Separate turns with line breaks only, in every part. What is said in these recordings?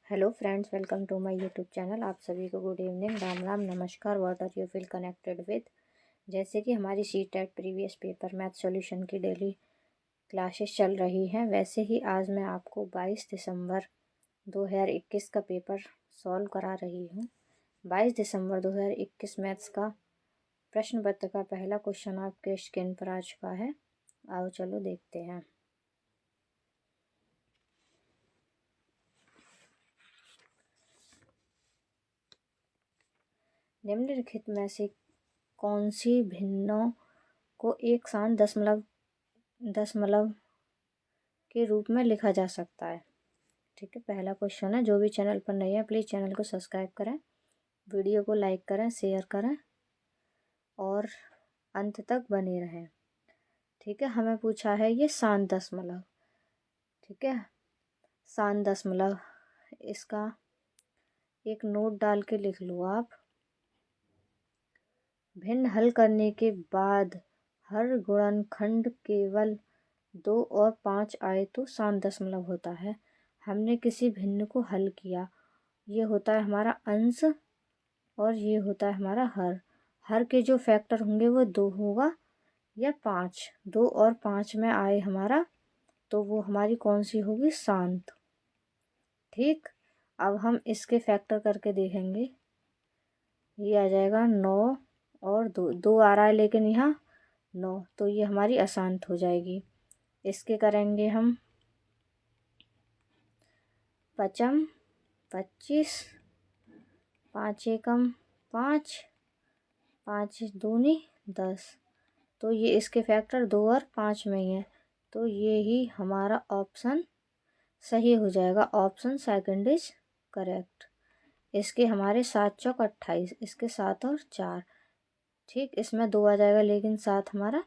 Hello friends, welcome to my YouTube channel. आप सभी को गुड इवनिंग, राम राम, नमस्कार। What are you feel connected with. जैसे कि हमारी CTET previous paper math solution की डेली क्लासेस चल रही हैं, वैसे ही आज मैं आपको 22 दिसंबर 2021 का पेपर सॉल्व करा रही हूँ। 22 दिसंबर 2021 मैथ्स का प्रश्न पत्र का पहला क्वेश्चन आपके स्क्रीन पर आ चुका है। आओ चलो देखते हैं। निम्नलिखित में से कौन सी भिन्नों को एक साथ दशमलव के रूप में लिखा जा सकता है। ठीक है, पहला क्वेश्चन है। जो भी चैनल पर नए हैं प्लीज़ चैनल को सब्सक्राइब करें, वीडियो को लाइक करें, शेयर करें और अंत तक बने रहें। ठीक है, हमें पूछा है ये शांत दशमलव। ठीक है, शांत दशमलव, इसका एक नोट डाल के लिख लो आप। भिन्न हल करने के बाद हर गुणनखंड केवल 2 और 5 आए तो शांत दशमलव होता है। हमने किसी भिन्न को हल किया, ये होता है हमारा अंश और ये होता है हमारा हर। हर के जो फैक्टर होंगे वो 2 होगा या 5। 2 और 5 में आए हमारा, तो वो हमारी कौन सी होगी, शांत। ठीक, अब हम इसके फैक्टर करके देखेंगे। ये आ जाएगा 9 और 2, 2 आ रहा है लेकिन यहाँ 9, तो ये हमारी अशांत हो जाएगी। इसके करेंगे हम 55, 25, 5 एकम 5, 5 दूनी 10, तो ये इसके फैक्टर 2 और 5 में ही है, तो ये ही हमारा ऑप्शन सही हो जाएगा। Option second is correct. इसके हमारे 7 चौक 28, इसके 7 और 4। ठीक, इसमें 2 आ जाएगा लेकिन 7 हमारा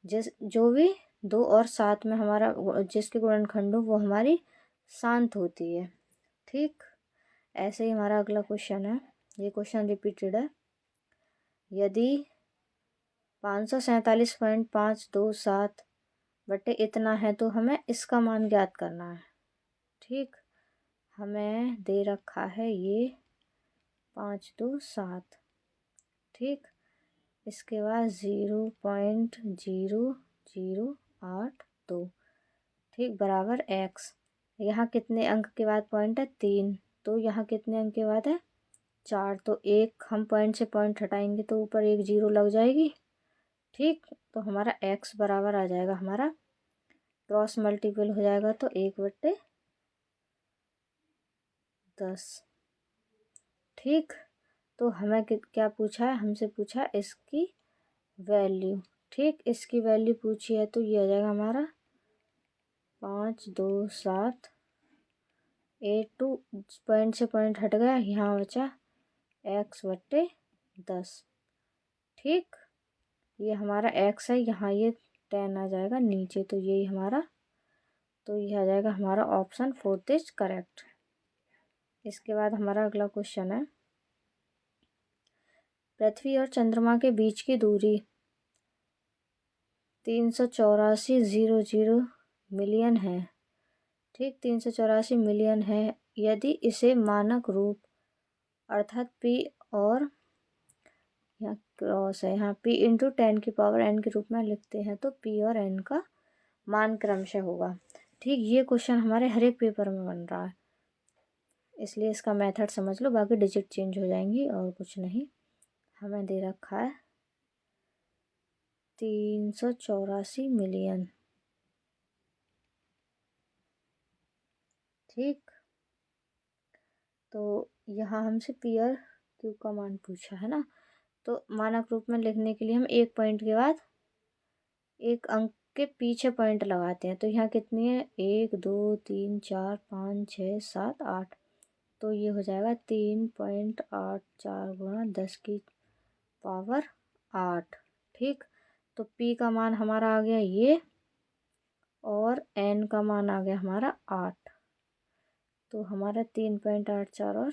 जो भी 2 और 7 में हमारा जिसके गुणनखंड हो वो हमारी शांत होती है। ठीक, ऐसे ही हमारा अगला क्वेश्चन है। ये क्वेश्चन रिपीटेड है। यदि 547.527 बटे इतना है तो हमें इसका मान ज्ञात करना है। ठीक, हमें दे रखा है ये 527। ठीक, इसके बाद 0.0082। ठीक, बराबर x। यहाँ कितने अंक के बाद पॉइंट है, 3, तो यहाँ कितने अंक के बाद है, 4, तो एक हम पॉइंट से पॉइंट हटाएंगे तो ऊपर एक 0 लग जाएगी। ठीक, तो हमारा x बराबर आ जाएगा, हमारा क्रॉस मल्टीपल हो जाएगा तो 1/10। ठीक, तो हमें क्या पूछा है, हमसे पूछा है इसकी वैल्यू। ठीक, इसकी वैल्यू पूछी है तो ये आ जाएगा हमारा 527। 2 पॉइंट से पॉइंट हट गया, यहाँ बचा x/10। ठीक, ये हमारा x है, यहाँ ये 10 आ जाएगा नीचे, तो यही हमारा, तो ये आ जाएगा हमारा ऑप्शन फोर्थ इज करेक्ट। इसके बाद हमारा अगला क्वेश्चन है। पृथ्वी और चंद्रमा के बीच की दूरी 384,000 मिलियन है। ठीक, 384 मिलियन है। यदि इसे मानक रूप अर्थात p और यहाँ क्रॉस है, यहाँ p इंटू 10⁻n के रूप में लिखते हैं तो p और n का मान क्रमशः होगा। ठीक, ये क्वेश्चन हमारे हर एक पेपर में बन रहा है, इसलिए इसका मेथड समझ लो, बाकी डिजिट चेंज हो जाएंगी और कुछ नहीं। हमें दे रखा है 384 मिलियन। ठीक, तो यहाँ हमसे पी और क्यू का मान पूछा है ना, तो मानक रूप में लिखने के लिए हम एक पॉइंट के बाद एक अंक के पीछे पॉइंट लगाते हैं। तो यहाँ कितनी है, 1 2 3 4 5 6 7 8, तो ये हो जाएगा 3.84 गुणा 10⁻8। ठीक, तो p का मान हमारा आ गया ये और n का मान आ गया हमारा 8, तो हमारा 3.84 और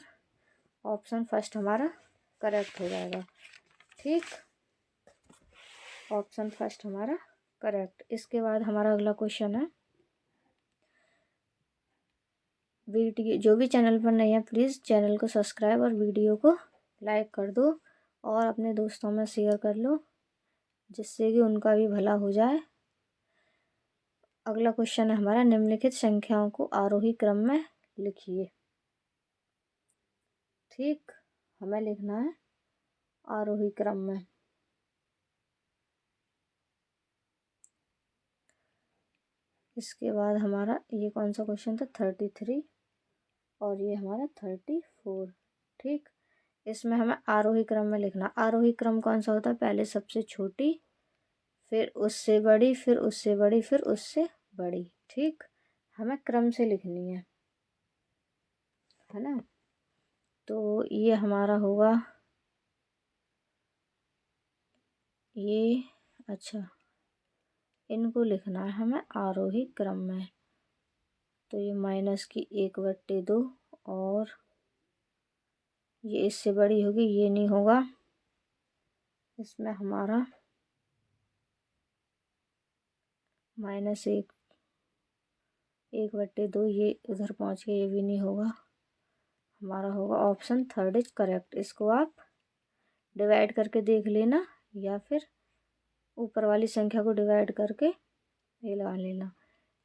ऑप्शन फर्स्ट हमारा करेक्ट हो जाएगा। ठीक, ऑप्शन फर्स्ट हमारा करेक्ट। इसके बाद हमारा अगला क्वेश्चन है। वीडियो जो भी चैनल पर नहीं है प्लीज़ चैनल को सब्सक्राइब और वीडियो को लाइक कर दो और अपने दोस्तों में शेयर कर लो, जिससे कि उनका भी भला हो जाए। अगला क्वेश्चन है हमारा, निम्नलिखित संख्याओं को आरोही क्रम में लिखिए। ठीक, हमें लिखना है आरोही क्रम में। इसके बाद हमारा ये कौन सा क्वेश्चन था, 33 और ये हमारा 34। ठीक, इसमें हमें आरोही क्रम में लिखना। आरोही क्रम कौन सा होता है, पहले सबसे छोटी, फिर उससे बड़ी, फिर उससे बड़ी, फिर उससे बड़ी। ठीक, हमें क्रम से लिखनी है ना। तो ये हमारा होगा ये, अच्छा इनको लिखना है हमें आरोही क्रम में। तो ये -1/2 और ये इससे बड़ी होगी, ये नहीं होगा। इसमें हमारा -1/2, ये उधर पहुंच गया, ये भी नहीं होगा। हमारा होगा ऑप्शन थर्ड इज करेक्ट। इसको आप डिवाइड करके देख लेना या फिर ऊपर वाली संख्या को डिवाइड करके ये लगा लेना।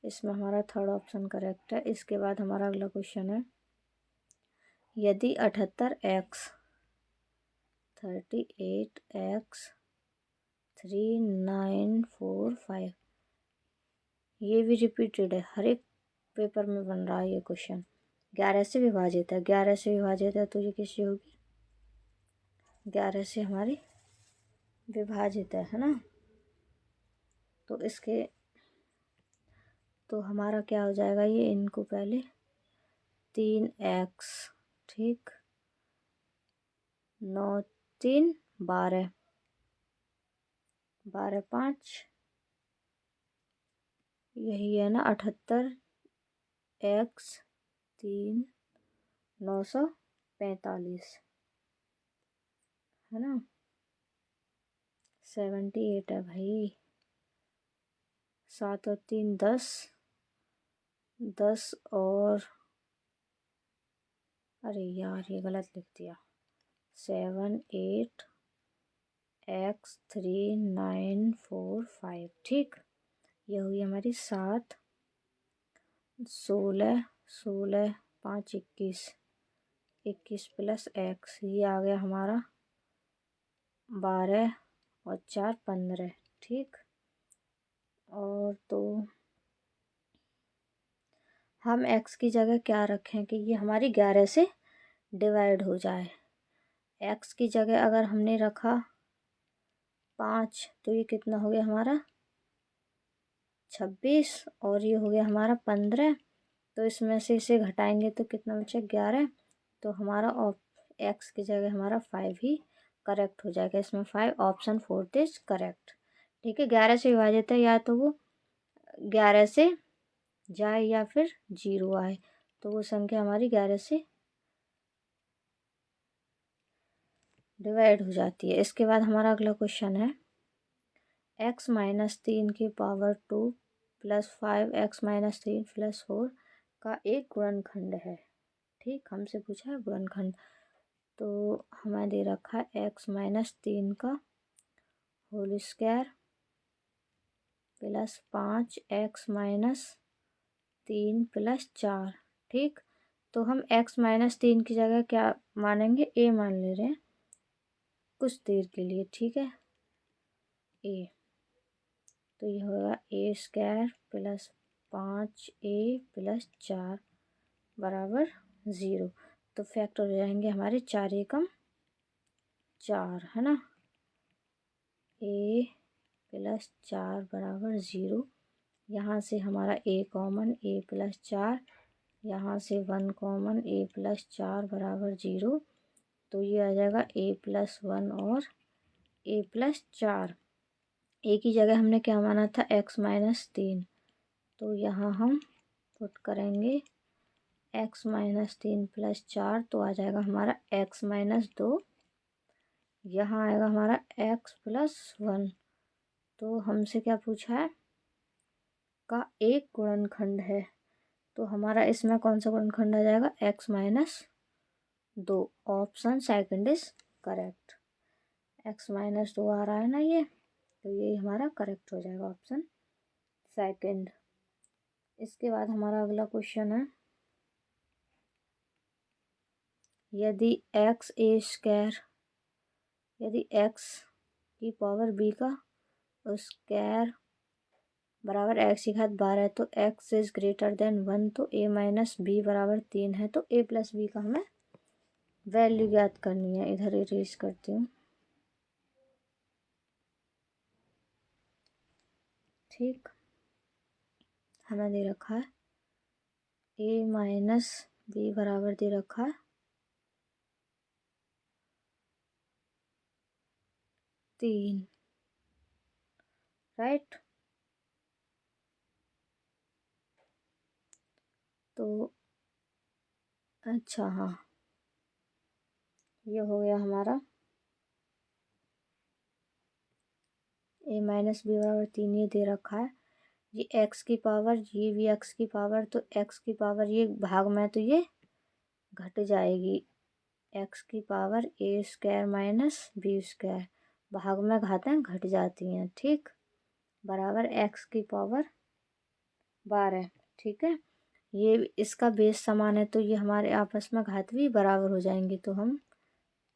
इसमें हमारा थर्ड ऑप्शन करेक्ट है। इसके बाद हमारा अगला क्वेश्चन है, यदि 78x 38x 3945, ये भी रिपीटेड है, हर एक पेपर में बन रहा है ये क्वेश्चन। 11 से विभाजित है, 11 से विभाजित है तो ये किससे होगी, 11 से हमारी विभाजित है ना। तो इसके तो हमारा क्या हो जाएगा, ये इनको पहले 3x, ठीक, 9 3 12, 12 5, यही है ना 78x 3 945 है ना। 78 है भाई, 7 और 3 10, 10 और अरे यार ये गलत लिख दिया, 7 8 x 3 9 4 5। ठीक, ये हुई हमारी 7 16 16 5 21, 21 प्लस x, ये आ गया हमारा 12 और 4 15। ठीक, और तो हम x की जगह क्या रखें कि ये हमारी 11 से डिवाइड हो जाए। x की जगह अगर हमने रखा 5 तो ये कितना हो गया हमारा 26 और ये हो गया हमारा 15। तो इसमें से इसे घटाएंगे तो कितना बचा 11। तो हमारा x की जगह हमारा 5 ही करेक्ट हो जाएगा। इसमें 5 ऑप्शन फोर्थ इज करेक्ट। ठीक है, 11 से विभाजित है, या तो वो 11 से जाए या फिर 0 आए, तो वो संख्या हमारी 11 से डिवाइड हो जाती है। इसके बाद हमारा अगला क्वेश्चन है, x - 3 की पावर 2 + 5x - 3 + 4 का एक गुणनखंड है। ठीक, हमसे पूछा है गुणनखंड। तो हमें दे रखा है x - 3 का होल स्क्वायर + 5x - 3 + 4। ठीक, तो हम x - 3 की जगह क्या मानेंगे, a मान ले रहे हैं कुछ देर के लिए। ठीक है, a, तो ये होगा a² + 5a + 4 बराबर 0। तो फैक्टर हो जाएंगे हमारे 4 एकम 4 है ना। a + 4 बराबर 0। यहाँ से हमारा a कॉमन, a + 4, यहाँ से 1 कॉमन, a + 4 बराबर 0। तो ये आ जाएगा a + 1 और a + 4। a की जगह हमने क्या माना था x - 3, तो यहाँ हम पुट करेंगे x - 3 + 4, तो आ जाएगा हमारा x - 2। यहाँ आएगा हमारा x + 1। तो हमसे क्या पूछा है, का एक गुणनखंड है। तो हमारा इसमें कौन सा गुणनखंड आ जाएगा, x-2। Option second is correct. x-2 आ रहा है ना ये, तो ये हमारा करेक्ट हो जाएगा ऑप्शन सेकंड। इसके बाद हमारा अगला क्वेश्चन है, यदि x की पावर b का स्क्वायर बराबर x की घात 12 है तो x इज ग्रेटर देन 1, तो a माइनस बी बराबर 3 है, तो a प्लस बी का हमें वैल्यू ज्ञात करनी है। इधर इरेज करती हूँ। ठीक, हमें दे रखा है a माइनस बी बराबर दे रखा है 3, राइट। तो अच्छा, हाँ, ये हो गया हमारा a माइनस बी बराबर 3, ये दे रखा है। ये x की पावर, ये भी x की पावर, तो x की पावर ये भाग में तो ये घट जाएगी। x की power a square minus B square, भाग में घातें घट जाती हैं। ठीक, बराबर x की पावर 12। ठीक है, ये इसका बेस समान है तो ये हमारे आपस में घात भी बराबर हो जाएंगे, तो हम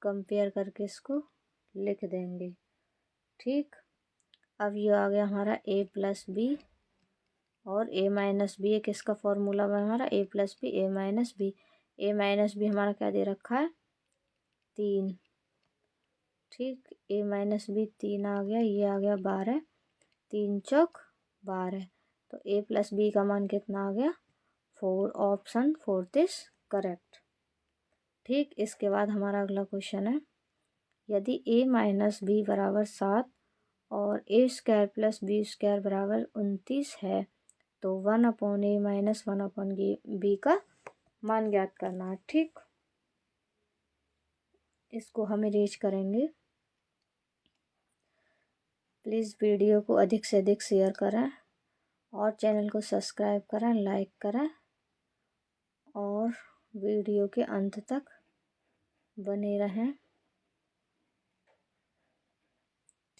कंपेयर करके इसको लिख देंगे। ठीक, अब ये आ गया हमारा a प्लस बी और a माइनस बी। एक इसका फॉर्मूला है हमारा a plus B, a minus B. a minus B हमारा क्या दे रखा है, 3। ठीक, a माइनस बी 3 आ गया, ये आ गया 12, 3 चौक 12, तो a प्लस बी का मान कितना आ गया, 4। Option fourth is correct. ठीक, इसके बाद हमारा अगला क्वेश्चन है, यदि a माइनस बी बराबर 7 और a square plus B square बराबर 29 है तो 1/a माइनस 1/b का मान ज्ञात करना है। ठीक, इसको हम इरेज करेंगे। प्लीज़ वीडियो को अधिक से अधिक शेयर करें और चैनल को सब्सक्राइब करें, लाइक करें और वीडियो के अंत तक बने रहें।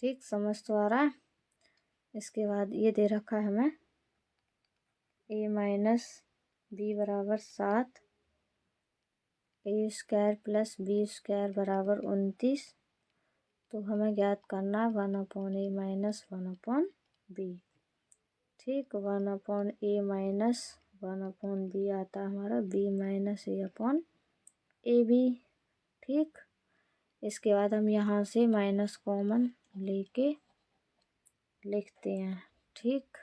ठीक, समझ तो आ रहा है। इसके बाद ये दे रखा है हमें a माइनस बी बराबर 7, a square plus B square बराबर 29, तो हमें ज्ञात करना है 1/a माइनस 1/b। ठीक, 1/a माइनस 1/b आता है हमारा b माइनस a/ab। ठीक, इसके बाद हम यहाँ से माइनस कॉमन लेके लिखते हैं। ठीक,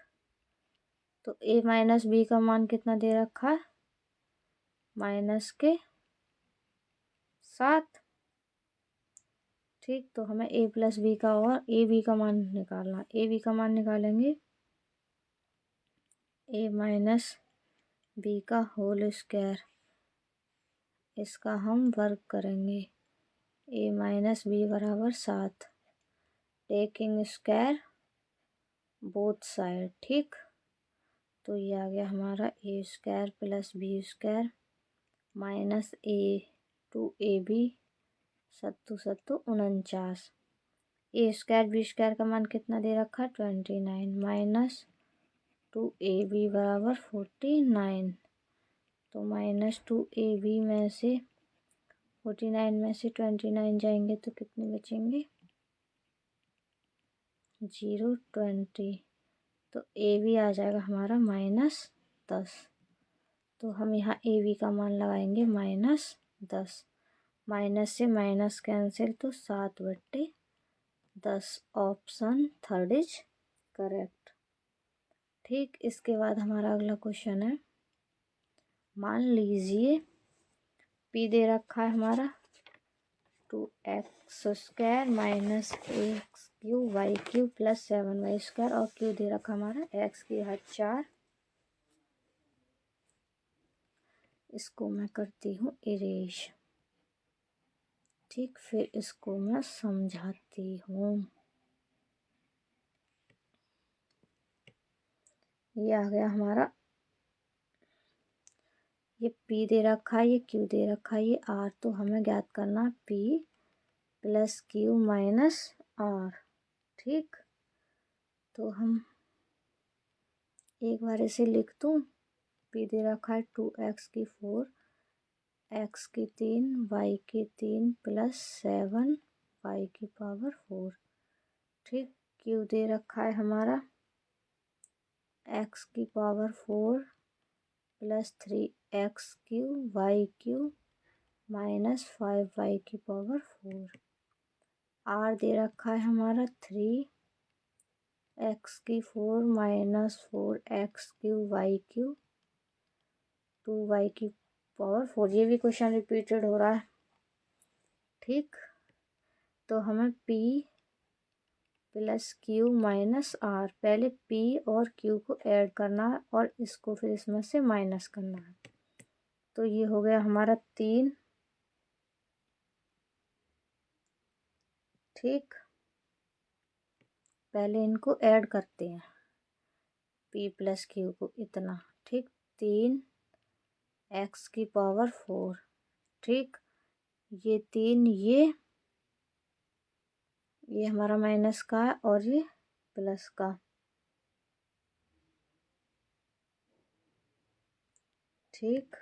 तो a माइनस बी का मान कितना दे रखा है, माइनस के 7। ठीक, तो हमें a प्लस बी का और ए बी का मान निकालना। ए बी का मान निकालेंगे a माइनस बी का होल स्क्वायर, इसका हम वर्ग करेंगे। a माइनस बी बराबर 7, टेकिंग स्क्वायर बोथ साइड। ठीक, तो ये आ गया हमारा a square plus B square minus a/b, सत्तू सत्तू 49। a स्क्वायर बी स्क्वायर का मान कितना दे रखा है, 29 माइनस 2ab बराबर 49, तो माइनस 2ab में से 49 में से 29 जाएंगे तो कितने बचेंगे, 0, 20, तो ए बी आ जाएगा हमारा -10। तो हम यहाँ ए बी का मान लगाएंगे -10। माइनस से माइनस कैंसिल, तो 7/10। Option third is correct. ठीक, इसके बाद हमारा अगला क्वेश्चन है, मान लीजिए पी दे रखा है हमारा 2x² minus x³ y³ plus 7y² और क्यू दे रखा हमारा x की घात 4। इसको मैं करती हूँ इरेज। ठीक, फिर इसको मैं समझाती हूँ। ये आ गया हमारा ये P दे रखा है, ये Q दे रखा है, ये R। तो हमें ज्ञात करना P plus Q minus R। ठीक, तो हम एक बार इसे लिख दूँ। P दे रखा है 2x की 4, x की 3, y की 3 प्लस 7 y की पावर 4। ठीक, Q दे रखा है हमारा x की power 4 plus 3x³ y³ minus 5y की पावर 4। R दे रखा है हमारा 3x की 4 माइनस 4x³ y³ 2y की पावर 4। ये भी क्वेश्चन रिपीटेड हो रहा है। ठीक, तो हमें P plus Q minus R, पहले P और Q को ऐड करना है और इसको फिर इसमें से माइनस करना है। तो ये हो गया हमारा 3। ठीक, पहले इनको ऐड करते हैं, P प्लस Q को, इतना। ठीक, 3x की पावर 4। ठीक, ये 3, ये हमारा माइनस का है और ये प्लस का। ठीक,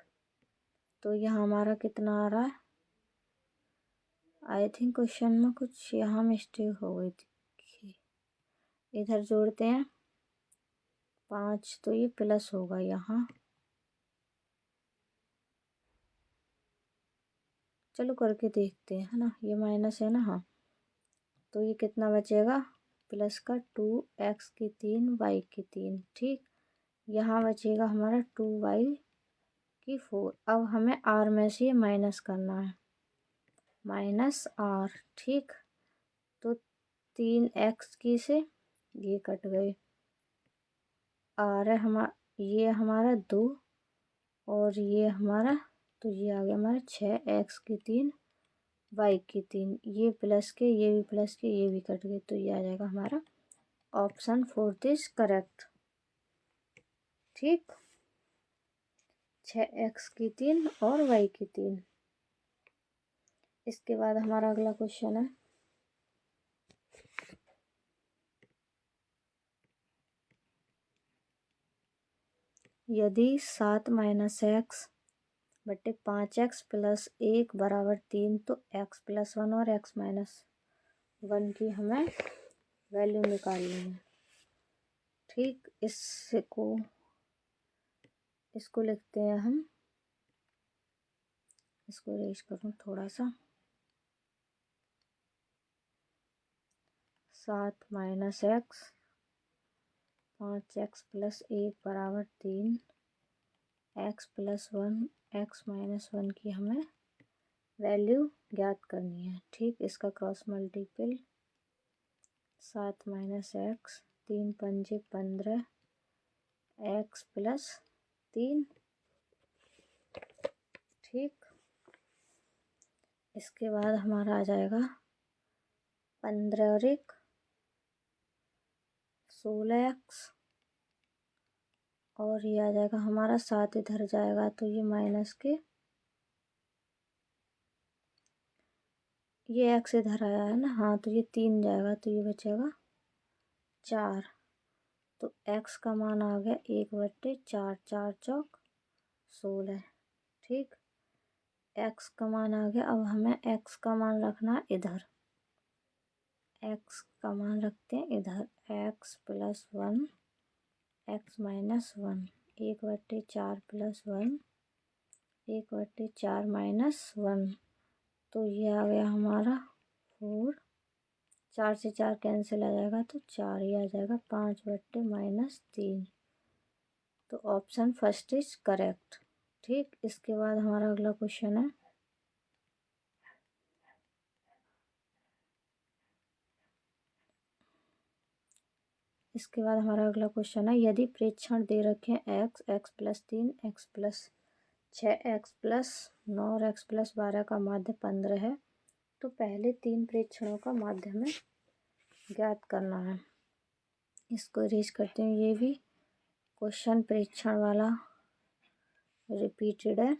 तो यहाँ हमारा कितना आ रहा है? आई थिंक क्वेश्चन में कुछ यहाँ मिस्टेक हो गई थी। इधर जोड़ते हैं 5, तो ये प्लस होगा यहाँ। चलो करके देखते हैं, है ना। ये माइनस है ना, हाँ। तो ये कितना बचेगा? प्लस का 2x की 3 y की 3। ठीक, यहाँ बचेगा हमारा 2y की 4। अब हमें r में से ये माइनस करना है, माइनस r। ठीक, तो 3x की से ये कट गए, r है ये हमारा 2 और ये हमारा, तो ये आ गया हमारा 6x की 3 y की 3। ये प्लस के, ये भी प्लस के, ये भी कट गए, तो ये आ जाएगा हमारा ऑप्शन 4 इज करेक्ट। ठीक, 6x की 3 और y की 3। इसके बाद हमारा अगला क्वेश्चन है, यदि 7 माइनस x बटे 5x प्लस 1 बराबर 3, तो x प्लस 1 और x माइनस 1 की हमें वैल्यू निकालनी है। ठीक, इसको लिखते हैं हम, इसको रेज करूँ थोड़ा सा। 7 माइनस x 5x प्लस 1 बराबर 3, x प्लस 1 x माइनस 1 की हमें वैल्यू ज्ञात करनी है। ठीक, इसका क्रॉस मल्टीपल 7 माइनस x 3 पंजे 15 x प्लस 3। ठीक, इसके बाद हमारा आ जाएगा 15 और 1 16x, और ये आ जाएगा हमारा 7 इधर जाएगा तो ये माइनस के, ये x इधर आया है ना, हाँ, तो ये 3 जाएगा तो ये बचेगा 4। तो x का मान आ गया 1/4, 4 चौक 16। ठीक, x का मान आ गया। अब हमें x का मान रखना है इधर, x का मान रखते हैं इधर, x plus 1 x minus 1, 1/4 plus 1 1/4 minus 1। तो ये आ गया हमारा 4, 4 से 4 कैंसिल आ जाएगा तो 4 ही आ जाएगा, 5/-3। तो ऑप्शन फर्स्ट इज करेक्ट। ठीक, इसके बाद हमारा अगला क्वेश्चन है, यदि प्रेक्षण दे रखे x x plus 3 x plus 6 x plus 9 और x प्लस 12 का माध्य 15 है, तो पहले 3 प्रेक्षणों का माध्य हमें ज्ञात करना है। इसको इरेज करते हैं। ये भी क्वेश्चन प्रेक्षण वाला रिपीटेड है।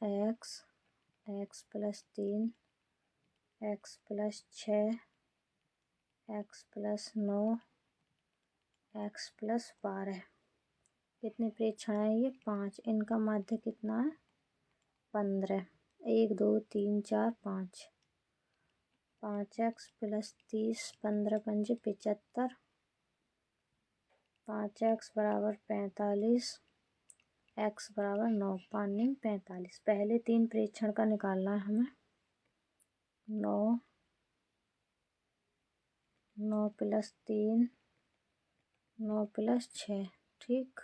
X plus 3, x plus 6, x plus 9, x plus 12। कितने प्रेक्षण है ये? 5। इनका माध्य कितना है? 15। 1 2 3 4 5। 5x प्लस 30, 15 पंजे 75, 5x बराबर 45, x बराबर 9, 5 9 45। पहले 3 प्रेक्षण का निकालना है हमें। 9 प्लस 3, 9 प्लस 6, ठीक,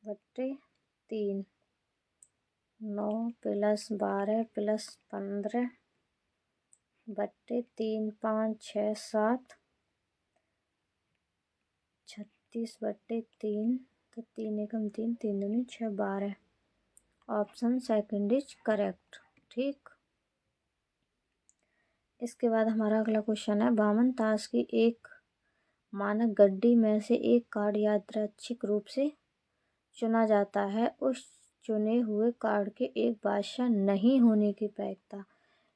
बट्टे 3। 9 प्लस 12 प्लस 15 बट्टे 3, 5 6 7, 36 बट्टे 3। तो 3 एकम 3, 3 दूनी 6, 12। ऑप्शन सेकंड इज करेक्ट, ठीक। इसके बाद हमारा अगला क्वेश्चन है, बामन ताश की एक मानक गड्डी में से एक कार्ड यादृच्छिक रूप से चुना जाता है। उस चुने हुए कार्ड के एक बादशाह नहीं होने की प्रायिकता।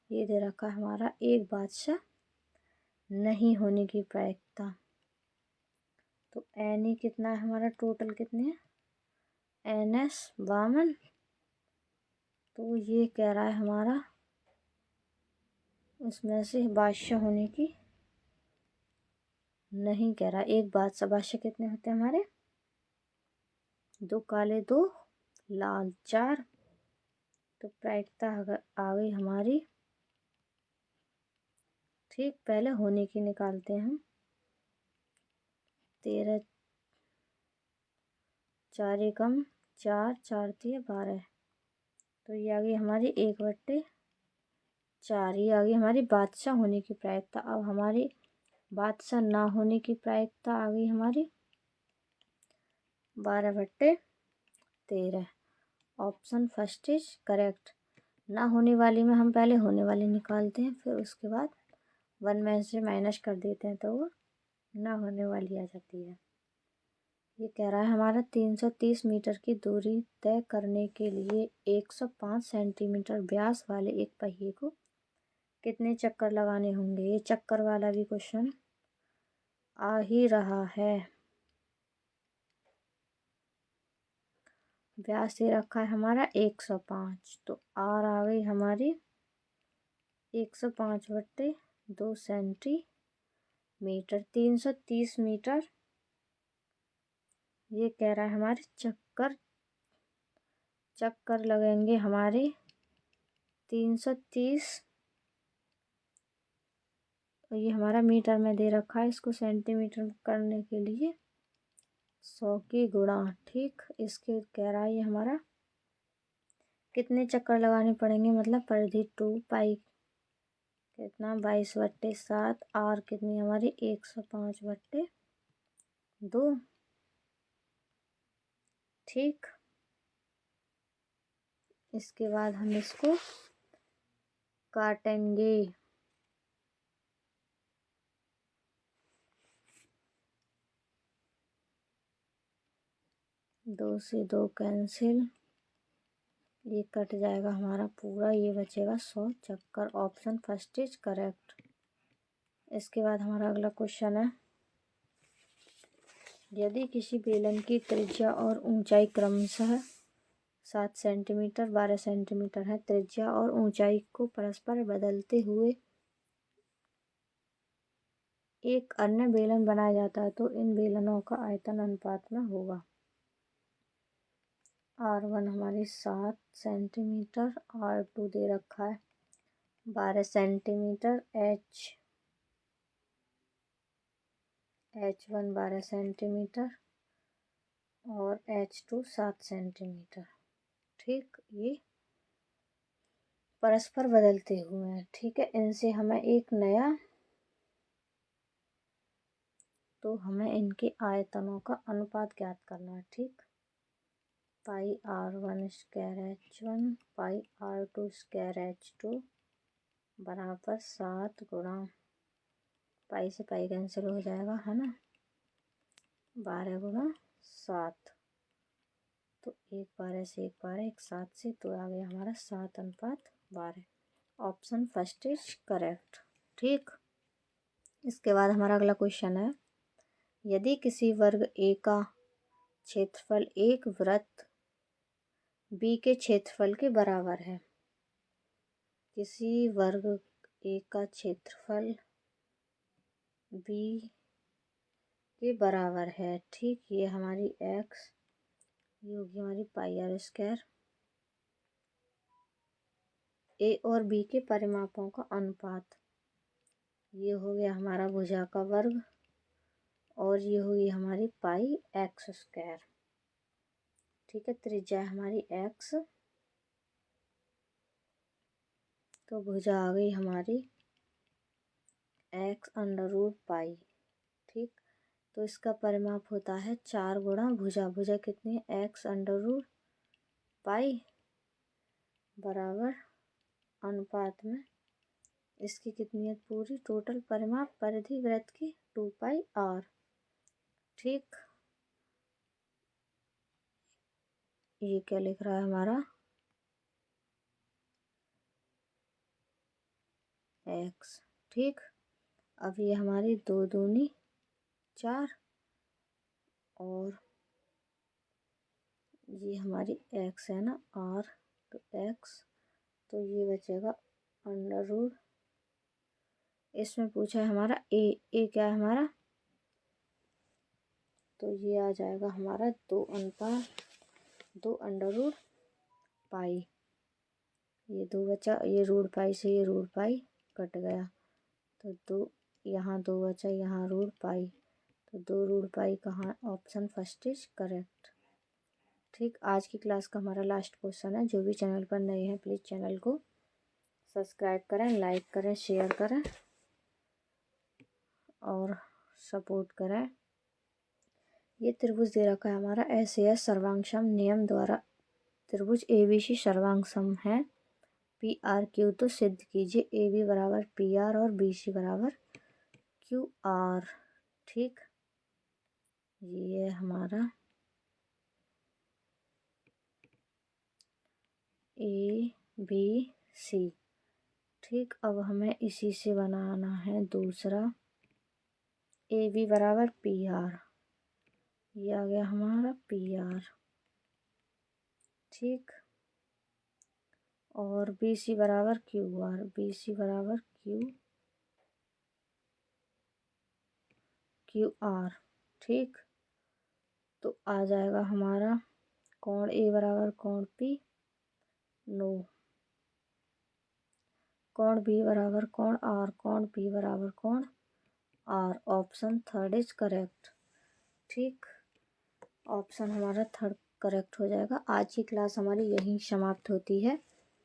ये दे रखा है हमारा एक बादशाह नहीं होने की प्रायिकता। तो एन ई कितना है हमारा? टोटल कितने हैं? Answer 52। तो ये कह रहा है हमारा उसमें से बादशाह होने की नहीं कह रहा। एक बादशाह, बादशाह कितने होते हैं हमारे? 2 काले 2 लाल 4। तो प्रायिकता आ गई हमारी, ठीक। पहले होने की निकालते हैं हम। 13 4 एकम 4, 4 3 12। तो ये आ गई हमारी 1/4। ये आ गई हमारी बादशाह होने की प्रायिकता। अब हमारी बादशाह ना होने की प्रायिकता आ गई हमारी 12/13। Option first is correct. ना होने वाली में हम पहले होने वाली निकालते हैं, फिर उसके बाद 1 में से माइनस कर देते हैं तो वो ना होने वाली आ जाती है। ये कह रहा है हमारा 330 मीटर की दूरी तय करने के लिए 105 सेंटीमीटर व्यास वाले एक पहिए को कितने चक्कर लगाने होंगे। ये चक्कर वाला भी क्वेश्चन आ ही रहा है। व्यास दे रखा है हमारा 105। तो आर आ गई हमारी 105/2 सेंटीमीटर, 330 मीटर। ये कह रहा है हमारे चक्कर लगेंगे हमारे 330। ये हमारा मीटर में दे रखा है, इसको सेंटीमीटर करने के लिए 100 की गुणा, ठीक। इसके कह रहा है ये हमारा कितने चक्कर लगाने पड़ेंगे, मतलब परिधि 2 पाई कितना 22/7। आर कितनी हमारी 105/2, ठीक। इसके बाद हम इसको काटेंगे। 2 से 2 कैंसिल, ये कट जाएगा हमारा पूरा, ये बचेगा 100 चक्कर। Option first is correct. इसके बाद हमारा अगला क्वेश्चन है, यदि किसी बेलन की त्रिज्या और ऊंचाई क्रमशः 7 सेंटीमीटर 12 सेंटीमीटर है, त्रिज्या और ऊंचाई को परस्पर बदलते हुए एक अन्य बेलन बनाया जाता है, तो इन बेलनों का आयतन अनुपात में होगा। R1 हमारी 7 सेंटीमीटर, R2 दे रखा है 12 सेंटीमीटर, H1 12 सेंटीमीटर और H2 7 सेंटीमीटर, ठीक। ये परस्पर बदलते हुए हैं, ठीक है। इनसे हमें एक नया, तो हमें इनके आयतनों का अनुपात ज्ञात करना है, ठीक। पाई R1 स्क्वायर H1 पाई R2 स्क्वायर H2 बराबर 7 गुणा, पाई से पाई कैंसिल हो जाएगा, है ना, 12 गुणा 7। तो 1/12 से 1/12 एक 7 से, तो आ गया हमारा 7:12। Option first is correct. ठीक, इसके बाद हमारा अगला क्वेश्चन है, यदि किसी वर्ग ए का क्षेत्रफल एक वृत्त बी के क्षेत्रफल के बराबर है। किसी वर्ग ए का क्षेत्रफल बी के बराबर है। ठीक, ये हमारी एक्स, ये होगी हमारी πr²। ए और बी के परिमापों का अनुपात, ये हो गया हमारा भुजा का वर्ग, और ये हुई हमारी πx²। ठीक है, त्रिज्या हमारी एक्स, तो भुजा आ गई हमारी x√π। ठीक, तो इसका परिमाप होता है 4 गुणा भुजा। भुजा कितनी है, x√π बराबर अनुपात में इसकी कितनी है, पूरी टोटल परिमाप परिधि वृत्त की 2πr। ठीक, ये क्या लिख रहा है हमारा x। ठीक, अब ये हमारी 2 दूनी 4, और ये हमारी x है ना r, तो x, तो ये बचेगा अंडर रूट, इसमें पूछा है हमारा ए क्या है हमारा, तो ये आ जाएगा हमारा 2√π। ये 2 बचा, ये √π से ये √π कट गया, तो 2 यहाँ 2 बचा, यहाँ √π, तो 2√π कहाँ, ऑप्शन फर्स्ट इज करेक्ट। ठीक, आज की क्लास का हमारा लास्ट क्वेश्चन है। जो भी चैनल पर नए हैं प्लीज़ चैनल को सब्सक्राइब करें, लाइक करें, शेयर करें और सपोर्ट करें। ये त्रिभुज दे रखा है हमारा SAS सर्वांग नियम द्वारा त्रिभुज ABC सर्वांग सम है PRQ, तो सिद्ध कीजिए AB बराबर PR और BC बराबर QR। ठीक, ये हमारा ABC। ठीक, अब हमें इसी से बनाना है दूसरा AB बराबर PR, ये आ गया हमारा PR। ठीक, और BC बराबर QR, BC बराबर QR। ठीक, तो आ जाएगा हमारा कोण A बराबर कोण P, नो। कोण B बराबर कोण R, कोण P बराबर कोण R, option third is correct. ठीक, ऑप्शन हमारा थर्ड करेक्ट हो जाएगा। आज की क्लास हमारी यहीं समाप्त होती है।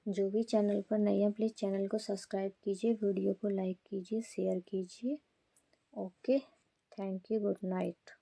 जो भी चैनल पर नए हैं प्लीज़ चैनल को सब्सक्राइब कीजिए, वीडियो को लाइक कीजिए, शेयर कीजिए। Okay, thank you, good night.